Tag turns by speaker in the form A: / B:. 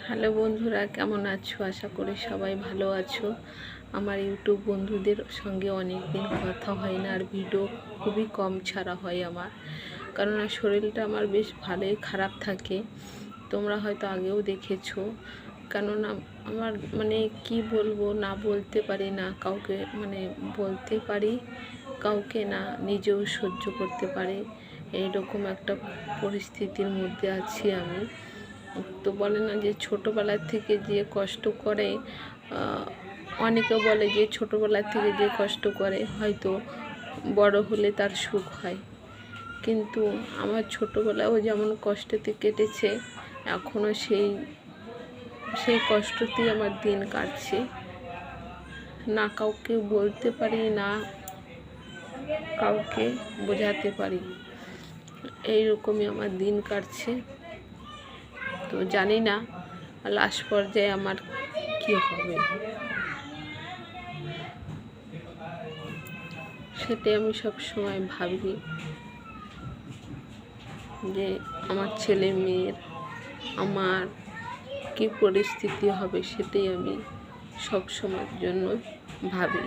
A: Hello বন্ধুরা, কেমন আছো? আশা করি সবাই ভালো আছো। আমার ইউটিউব বন্ধুদের সঙ্গে অনেক দিন কথা হয় না, আর ভিডিও খুবই কম ছাড়া হয় আমার, কারণ শরীরটা আমার বেশ ভালোই খারাপ থাকে। তোমরা হয়তো আগেও দেখেছো। কেননা আমার কি বলবো, না বলতে পারি না কাউকে, বলতে পারি কাউকে না, নিজেও সহ্য করতে পারি। এইরকম একটা পরিস্থিতির মধ্যে আছি আমি। তো বলে না যে ছোটোবেলার থেকে যে কষ্ট করে, অনেকে বলে যে ছোটোবেলার থেকে যে কষ্ট করে হয়তো বড় হলে তার সুখ হয়। কিন্তু আমার ছোটোবেলাও যেমন কষ্টতে কেটেছে, এখনও সেই কষ্টতেই আমার দিন কাটছে। না কাউকে বলতে পারি, না কাউকে বোঝাতে পারি, এইরকমই আমার দিন কাটছে। তো জানি না লাস্ট পর্যায়ে আমার কি হবে, সেটাই আমি সব সময় ভাবি যে আমার ছেলে মেয়ের আমার কি পরিস্থিতি হবে, সেটাই আমি সব সময়ের জন্য ভাবি।